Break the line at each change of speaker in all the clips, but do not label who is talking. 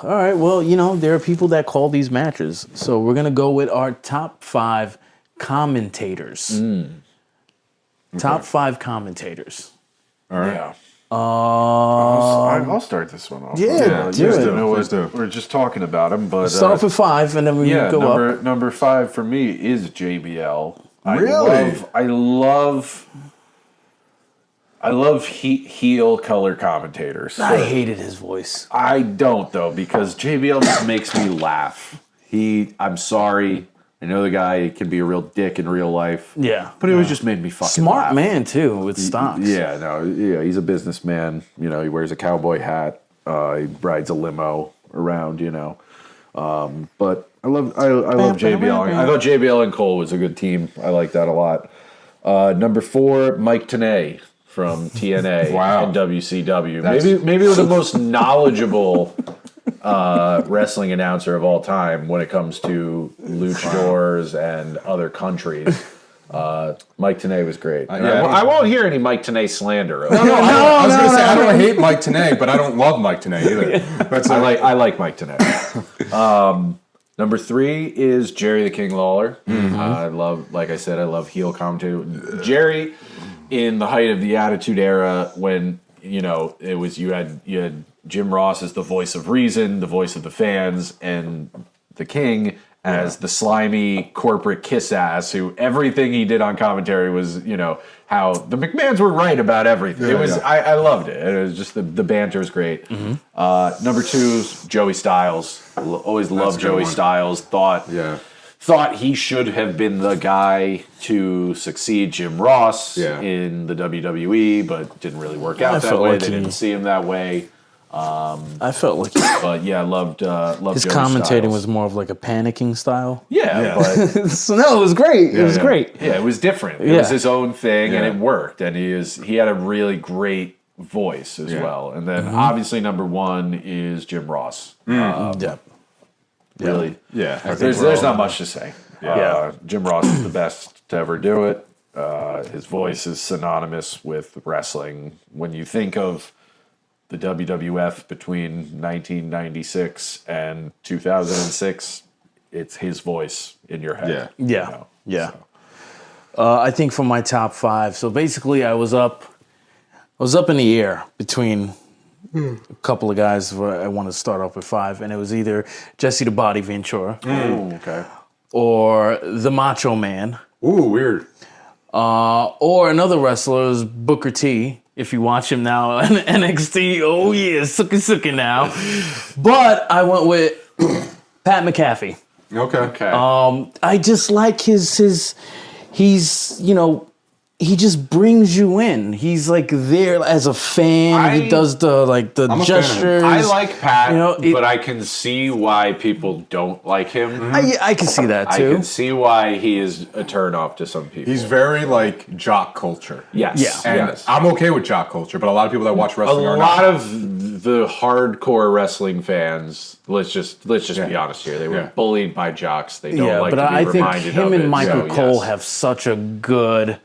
All right. Well, there are people that call these matches, so we're gonna go with our top 5 commentators. Top 5 commentators.
All right.
Yeah.
I'll start this one off.
Yeah, do it.
Let's do it. We're just talking about him, but
Start off with 5, and then we go up.
Number 5 for me is JBL.
Really?
I love heel color commentators.
I hated his voice.
I don't though, because JBL just makes me laugh. I'm sorry. I know the guy can be a real dick in real life.
Yeah.
But it was just made me fucking
Smart
laugh.
man, too, with stocks.
Yeah, he's a businessman. He wears a cowboy hat. He rides a limo around, But I love JBL. I thought JBL and Cole was a good team. I like that a lot. Number 4, Mike Tenay from TNA and WCW. Maybe the most knowledgeable wrestling announcer of all time when it comes to luchadors and other countries. Mike Tenay was great. I won't hear any Mike Tenay slander.
I was going to say, I don't hate Mike Tenay, but I don't love Mike Tenay either.
I like Mike Tenay. Number 3 is Jerry the King Lawler. I love heel commentator. Jerry, in the height of the Attitude Era, when it was you had Jim Ross as the voice of reason, the voice of the fans, and the King as the slimy corporate kiss ass who everything he did on commentary was, how the McMahons were right about everything. I loved it. It was just the banter was great. Number 2 is Joey Styles. Always loved Joey Styles. Thought he should have been the guy to succeed Jim Ross in the WWE, but didn't really work out that way. They didn't see him that way.
I felt like
but yeah, loved
his
Joey
commentating
Styles.
was more of like a panicking style.
But
So no, it was great. It was great.
Yeah, it was different. It was his own thing, and it worked. And he had a really great voice as well. And then obviously number 1 is Jim Ross. Really, there's not much to say. Jim Ross is the best to ever do it. His voice is synonymous with wrestling. When you think of the WWF between 1996 and 2006, it's his voice in your head.
I think for my top 5, so basically I was up in the air between a couple of guys where I want to start off with 5, and it was either Jessie the Body Ventura or the Macho Man.
Ooh, weird.
Or another wrestler is Booker T. If you watch him now in NXT, oh yeah, sucky now. But I went with Pat McAfee.
Okay.
I just like he's he just brings you in. He's like there as a fan. He does the gestures.
I like Pat, but I can see why people don't like him.
I can see that too.
I can see why he is a turnoff to some people.
He's very like jock culture.
Yes.
And I'm okay with jock culture, but a lot of people that watch wrestling are not.
A lot of the hardcore wrestling fans, let's just be honest here, they were bullied by jocks. They don't like to be reminded of it.
But I think him and Michael Cole have such a good...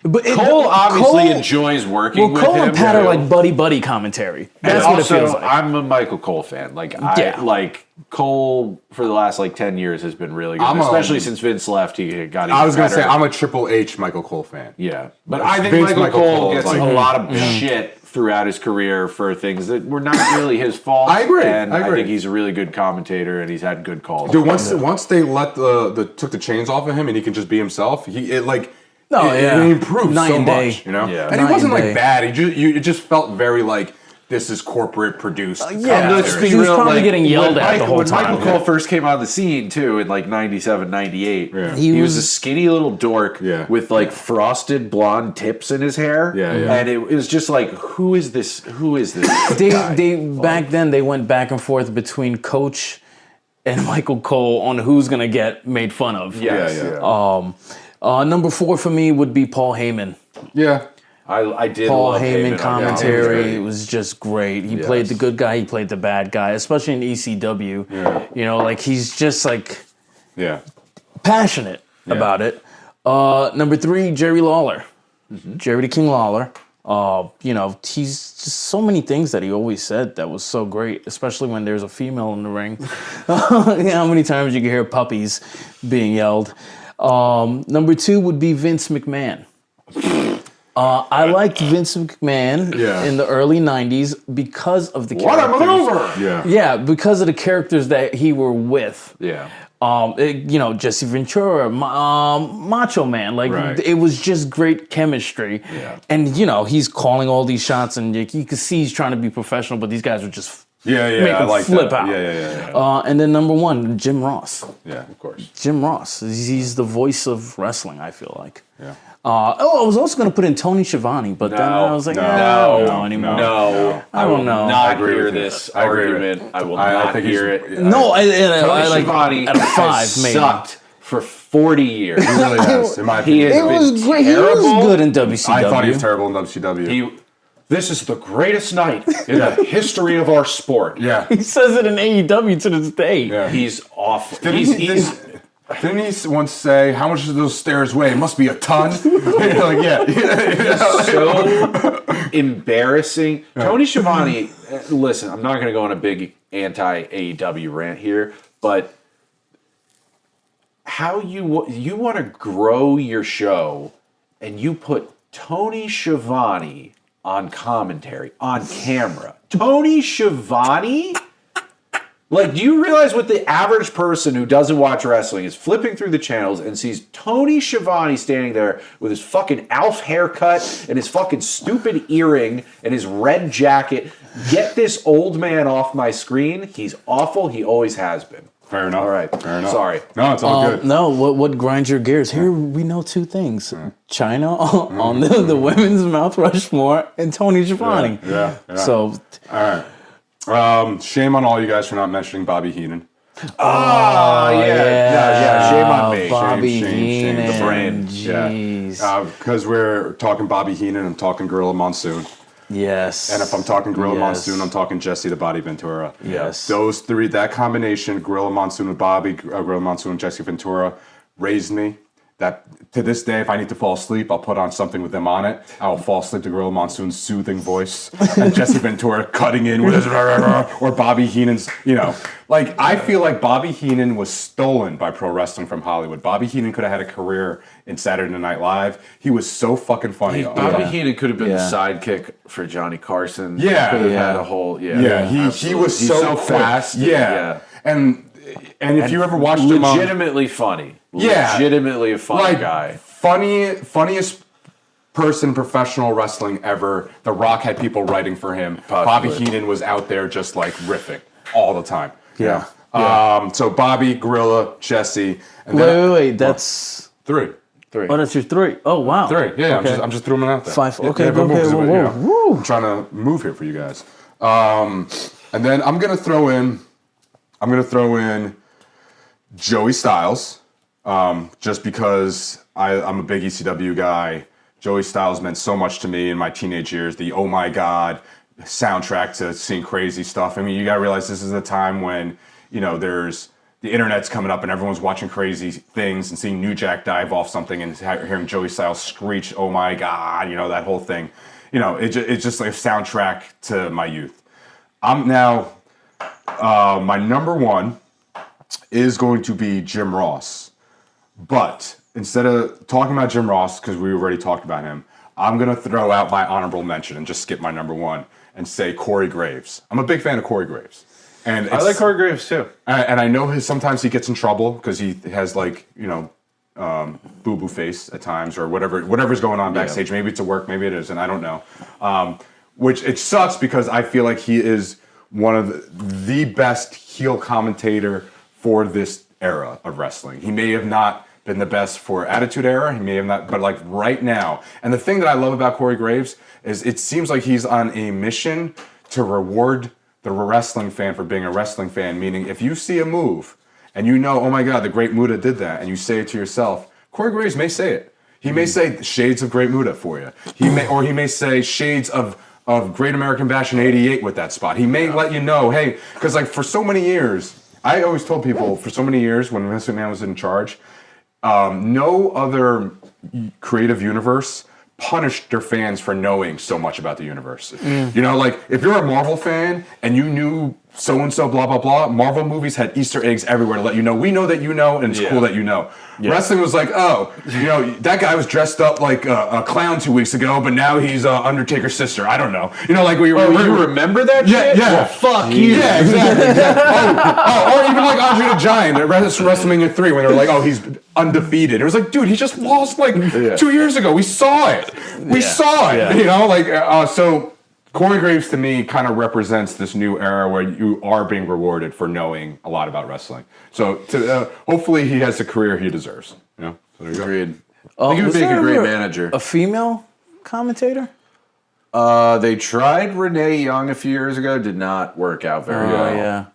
But Cole obviously enjoys working with him.
Well, Cole and Pat are like buddy commentary. That's what it feels like.
I'm a Michael Cole fan. Like Cole for the last 10 years has been really good, especially since Vince left. He got. I was going to
say I'm a Triple H Michael Cole fan.
Yeah, but I think Michael Cole gets a lot of shit throughout his career for things that were not really his fault.
I agree.
And I think he's a really good commentator, and he's had good calls.
Dude, once they let took the chains off of him, and he can just be himself. It improved so much, And he wasn't bad. It just felt very this is corporate produced.
Let's be real. He was probably getting yelled at the whole time.
When Michael Cole first came on the scene too in 97, 98, he was a skinny little dork with frosted blonde tips in his hair. And it was just who is this? Who is this?
They back then they went back and forth between Coach and Michael Cole on who's gonna get made fun of. Number 4 for me would be Paul Heyman.
Yeah.
I did
Paul
love
Heyman commentary. It was just great. He played the good guy, he played the bad guy, especially in ECW. He's just passionate about it. Number 3, Jerry Lawler. Jerry the King Lawler. He's just so many things that he always said that was so great, especially when there's a female in the ring. How many times you can hear puppies being yelled. Number 2 would be Vince McMahon. I liked Vince McMahon in the early 90s because of the characters.
What a maneuver!
Yeah, because of the characters that he were with.
Yeah.
Jesse Ventura, Macho Man. It was just great chemistry.
Yeah.
And, he's calling all these shots, and you can see he's trying to be professional, but these guys are just make him flip out. And then number 1, Jim Ross.
Yeah, of course.
Jim Ross. He's the voice of wrestling, I feel like.
Yeah.
I was also going to put in Tony Schiavone, but then I was like, I don't know anymore.
No.
I don't know.
Not agree with this argument. I will not hear it.
No,
Tony Schiavone
at a 5 maybe.
Sucked for 40 years.
He really has, in my opinion.
It was great. He was good in WCW.
I thought he was terrible in WCW.
This is the greatest night in the history of our sport.
Yeah.
He says it in AEW to this day.
Yeah.
He's awful.
Didn't he once say, how much do those stairs weigh? It must be a ton.
So embarrassing. Tony Schiavone, listen, I'm not going to go on a big anti-AEW rant here, but how you want to grow your show and you put Tony Schiavone on commentary, on camera. Tony Schiavone? Like, do you realize what the average person who doesn't watch wrestling is flipping through the channels and sees Tony Schiavone standing there with his fucking Alf haircut and his fucking stupid earring and his red jacket? Get this old man off my screen. He's awful. He always has been.
Fair enough.
All right.
Fair enough.
Sorry.
No, it's all good.
No, what grinds your gears? Here we know 2 things. China on the women's Mount Rushmore and Tony Schiavone.
Yeah.
So,
all right. Shame on all you guys for not mentioning Bobby Heenan.
Yeah. Shame on me.
Bobby
Shame.
Heenan.
The brain.
Jeez.
Because we're talking Bobby Heenan, I'm talking Gorilla Monsoon.
Yes.
And if I'm talking Gorilla Monsoon, I'm talking Jessie the Body Ventura.
Yes.
Those 3, that combination, Gorilla Monsoon with Bobby, Gorilla Monsoon and Jessie Ventura, raised me. That to this day, if I need to fall asleep, I'll put on something with them on it. I'll fall asleep to Gorilla Monsoon's soothing voice and Jessie Ventura cutting in with his or Bobby Heenan's, I feel like Bobby Heenan was stolen by pro wrestling from Hollywood. Bobby Heenan could have had a career in Saturday Night Live. He was so fucking funny.
Bobby Heenan could have been the sidekick for Johnny Carson.
Yeah.
Could have had a whole,
he was so fast.
Yeah.
And if you ever watched him
legitimately funny.
Yeah.
Legitimately a funny guy.
Funniest person in professional wrestling ever. The Rock had people writing for him. Bobby Heenan was out there just riffing all the time.
Yeah.
So Bobby, Gorilla, Jessie. And
wait. That's
3.
Oh, that's your 3. Oh, wow.
3. Yeah,
okay.
I'm just throwing it out there.
5. Okay.
Whoa. I'm trying to move here for you guys. And then I'm gonna throw in Joey Styles. Just because I'm a big ECW guy. Joey Styles meant so much to me in my teenage years. The Oh My God soundtrack to seeing crazy stuff. I mean, you gotta realize this is a time when, there's the internet's coming up and everyone's watching crazy things and seeing New Jack dive off something and hearing Joey Styles screech, oh my God, that whole thing. It's just like a soundtrack to my youth. I'm now, my number 1 is going to be Jim Ross. But instead of talking about Jim Ross, because we already talked about him, I'm going to throw out my honorable mention and just skip my number 1 and say Corey Graves. I'm a big fan of Corey Graves. And
I like Corey Graves too.
And I know sometimes he gets in trouble because he has boo-boo face at times or whatever's going on backstage. Yeah. Maybe it's at work, maybe it isn't. I don't know. Which it sucks because I feel like he is one of the best heel commentator for this era of wrestling. He may have not been the best for Attitude Era. He may have not, but right now. And the thing that I love about Corey Graves is it seems like he's on a mission to reward the wrestling fan for being a wrestling fan. Meaning, if you see a move and oh my God, the Great Muta did that, and you say it to yourself, Corey Graves may say it. He may say shades of Great Muta for you. He may say shades of Great American Bash in '88 with that spot. He may let you know, hey, because for so many years, I always told people for so many years when Vince McMahon was in charge, no other creative universe punished their fans for knowing so much about the universe. You know, like if you're a Marvel fan and you knew so-and-so, blah, blah, blah, Marvel movies had Easter eggs everywhere to let you know, we know that you know, and it's cool that you know. Wrestling was like, oh, you know, that guy was dressed up like a clown 2 weeks ago, but now he's Undertaker's sister. I don't know. You know, like
you remember that shit?
Yeah.
Well, fuck you.
Yeah, exactly. Or even like Andre the Giant at WrestleMania 3 when they were like, oh, he's undefeated. It was like, dude, he just lost like 2 years ago. We saw it. We saw it. Yeah. You know, like, so Corey Graves to me kind of represents this new era where you are being rewarded for knowing a lot about wrestling. So hopefully he has the career he deserves. You know? So there you
Agreed.
go.
I think he would make a great manager.
A female commentator?
They tried Renee Young a few years ago. Did not work out very well.
Yeah.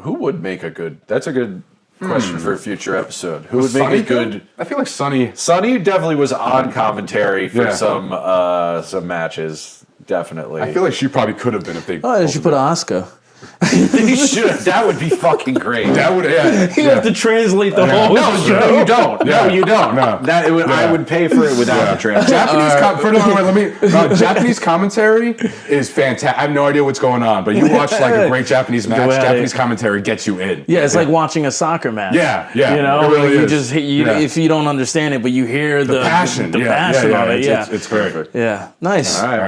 Who would make a good? That's a good question for a future episode. Who would make
Sonny
a good?
I feel like Sonny
Definitely was on commentary for some matches. Definitely.
I feel like she probably could have been if they.
Oh, they should put Asuka.
They should. That would be fucking great.
That would. Yeah.
You have to translate the whole.
No, you don't.
Yeah.
No, you don't.
No.
That it would. I would pay for it without the translation.
Japanese commentary is fantastic. I have no idea what's going on, but you watch like a great Japanese match. Japanese commentary gets you in.
Yeah, it's like watching a soccer match.
Yeah.
You know,
it really
you
is.
just if you don't understand it, but you hear the
passion,
the passion of it.
It's great.
Yeah, nice.
All right.